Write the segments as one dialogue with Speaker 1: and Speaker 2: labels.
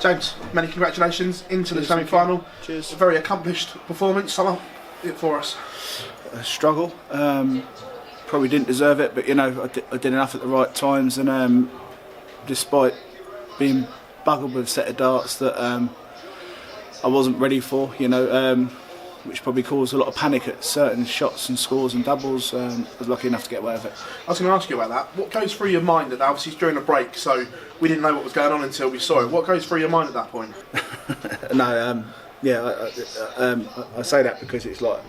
Speaker 1: James, many congratulations into the semi-final.
Speaker 2: Cheers.
Speaker 1: A very accomplished performance. Sum it for us.
Speaker 2: A struggle. Probably didn't deserve it, but you know, I did enough at the right times, and despite being buggered with a set of darts that I wasn't ready for, you know, which probably caused a lot of panic at certain shots and scores and doubles, I was lucky enough to get away with it.
Speaker 1: I was going to ask you about that. What goes through your mind at that? Obviously it's during a break, so we didn't know what was going on until we saw it. What goes through your mind at that point?
Speaker 2: No, yeah, I say that because it's like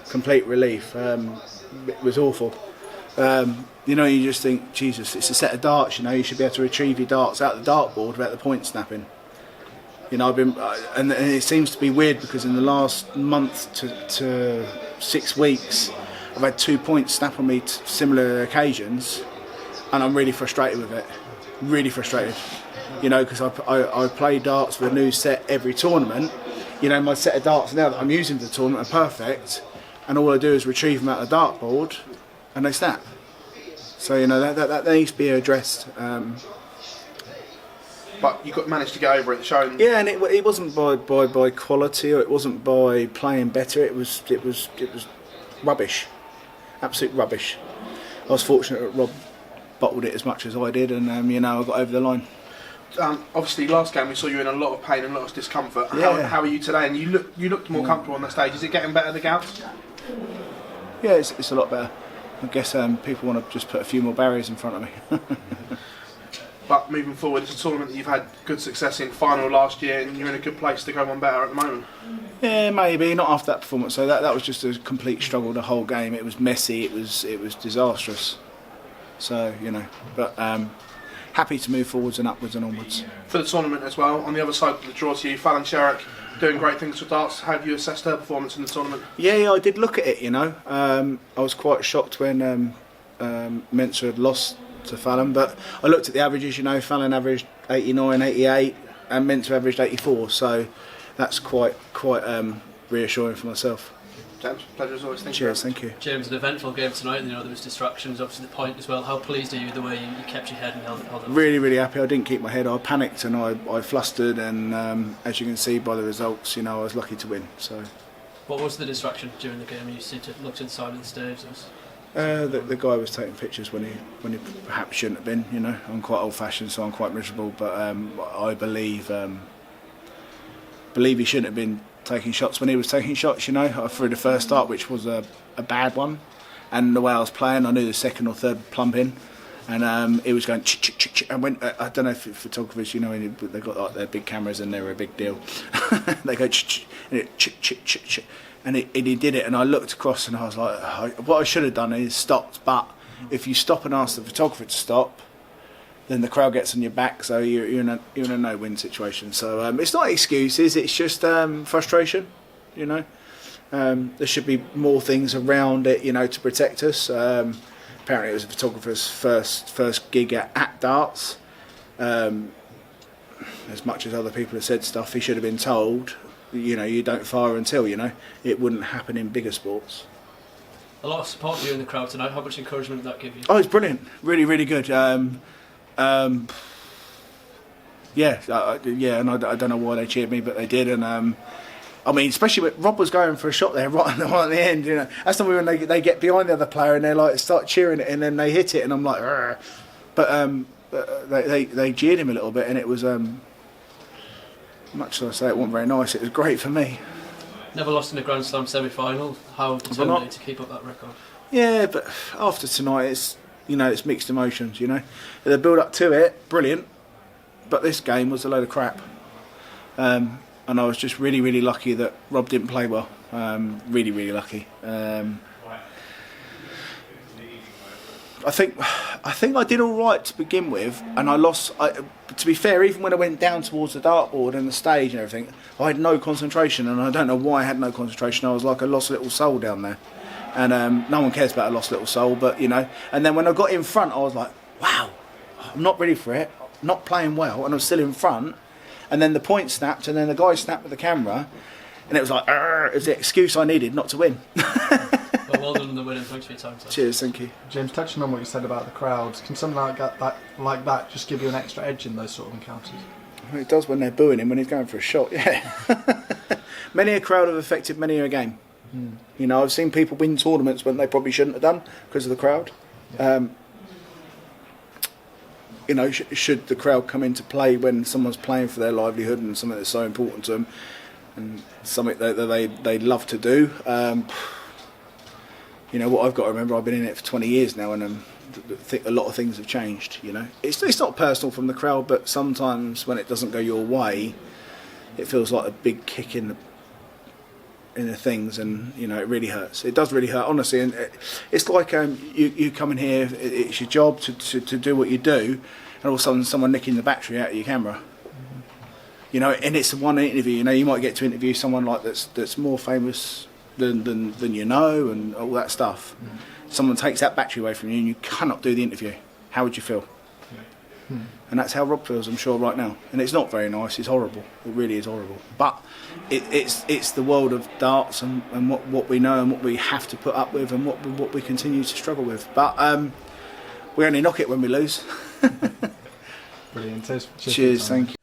Speaker 2: complete relief. It was awful. You know, you just think, Jesus, it's a set of darts, you know, you should be able to retrieve your darts out the dartboard without the point snapping. You know, and it seems to be weird because in the last month to 6 weeks, I've had 2 points snap on me to similar occasions, and I'm really frustrated with it. Really frustrated. You know, because I play darts with a new set every tournament. You know, my set of darts now that I'm using for the tournament are perfect, and all I do is retrieve them out of the dartboard, and they snap. So you know that needs to be addressed.
Speaker 1: But you managed to get over it, showing.
Speaker 2: Yeah, and it wasn't by quality, or it wasn't by playing better. It was rubbish, absolute rubbish. I was fortunate that Rob bottled it as much as I did, and you know, I got over the line.
Speaker 1: Obviously, last game we saw you in a lot of pain and a lot of discomfort.
Speaker 2: Yeah.
Speaker 1: How are you today? And you looked more comfortable on the stage. Is it getting better, the gouts?
Speaker 2: Yeah, it's a lot better. I guess people want to just put a few more barriers in front of me.
Speaker 1: But moving forward, it's a tournament that you've had good success in, final last year, and you're in a good place to go on better at the moment.
Speaker 2: Yeah, maybe not after that performance. So that was just a complete struggle the whole game. It was messy. It was disastrous. So you know, but happy to move forwards and upwards and onwards.
Speaker 1: For the tournament as well, on the other side of the draw to you, Fallon Sherrock doing great things with darts. How have you assessed her performance in the tournament?
Speaker 2: Yeah, I did look at it. You know, I was quite shocked when Mensa had lost to Fallon, but I looked at the averages. You know, Fallon averaged 89, 88, and Mensa averaged 84. So that's quite reassuring for myself.
Speaker 1: James, pleasure as always.
Speaker 2: Cheers, thank you.
Speaker 3: James, an eventful game tonight. You know, there was distractions, obviously the point as well. How pleased are you with the way you kept your head and held it?
Speaker 2: Really, really happy. I didn't keep my head. I panicked and I flustered, and as you can see by the results, you know, I was lucky to win. So,
Speaker 3: what was the distraction during the game? You seemed to look to the side of the stage.
Speaker 2: The guy was taking pictures when he perhaps shouldn't have been. You know, I'm quite old-fashioned, so I'm quite miserable. But I believe he shouldn't have been taking shots when he was taking shots. You know, I threw the first dart, which was a bad one, and the way I was playing, I knew the second or third would plump in, and it was going and when I don't know if photographers, you know, they got like their big cameras and they're a big deal. They go and it and he did it, and I looked across and I was like, what I should have done is stopped. But if you stop and ask the photographer to stop, then the crowd gets on your back, so you're in a no-win situation. So it's not excuses; it's just frustration. You know, there should be more things around it, you know, to protect us. Apparently, it was a photographer's first gig at darts. As much as other people have said stuff, he should have been told. You know, you don't fire until, you know. It wouldn't happen in bigger sports.
Speaker 3: A lot of support for you in the crowd tonight. How much encouragement did that give you?
Speaker 2: Oh, it's brilliant. Really, really good. Yeah, and I don't know why they cheered me, but they did. And I mean, especially when Rob was going for a shot there right at the end. You know, that's not when they get behind the other player and they like start cheering it, and then they hit it, and I'm like, argh. But they jeered him a little bit, and it was much as I say, it wasn't very nice. It was great for me.
Speaker 3: Never lost in a Grand Slam semi-final. How determined are you to keep up that record?
Speaker 2: Yeah, but after tonight, it's mixed emotions. You know, the build up to it, brilliant, but this game was a load of crap. And I was just really, really lucky that Rob didn't play well. Really, really lucky. I think I did all right to begin with, and I lost. To be fair, even when I went down towards the dartboard and the stage and everything, I had no concentration, and I don't know why I had no concentration. I was like a lost little soul down there, and no one cares about a lost little soul, but you know. And then when I got in front, I was like, wow, I'm not ready for it. I'm not playing well, and I'm still in front. And then the point snapped, and then the guy snapped with the camera, and it was like, it was the excuse I needed not to win.
Speaker 3: Well done on the win, and thanks for your time.
Speaker 2: Cheers, thank you.
Speaker 4: James, touching on what you said about the crowds, can something like that just give you an extra edge in those sort of encounters?
Speaker 2: It does when they're booing him when he's going for a shot. Yeah. Many a crowd have affected many a game. You know, I've seen people win tournaments when they probably shouldn't have done because of the crowd. You know, should the crowd come into play when someone's playing for their livelihood and something that's so important to them, and something that they love to do. You know, what I've got to remember, I've been in it for 20 years now, and I think a lot of things have changed. You know, it's not personal from the crowd, but sometimes when it doesn't go your way, it feels like a big kick in the things, and you know, it really hurts. It does really hurt, honestly. And it's like you come in here, it's your job to do what you do, and all of a sudden someone nicking the battery out of your camera. You know, and it's one interview. You know, you might get to interview someone like that's more famous than you know, and all that stuff. Someone takes that battery away from you, and you cannot do the interview. How would you feel? And that's how Rob feels, I'm sure, right now. And it's not very nice. It's horrible. It really is horrible. But it's the world of darts and what we know and what we have to put up with and what we continue to struggle with. But we only knock it when we lose.
Speaker 4: Brilliant.
Speaker 2: Cheers. Thank you.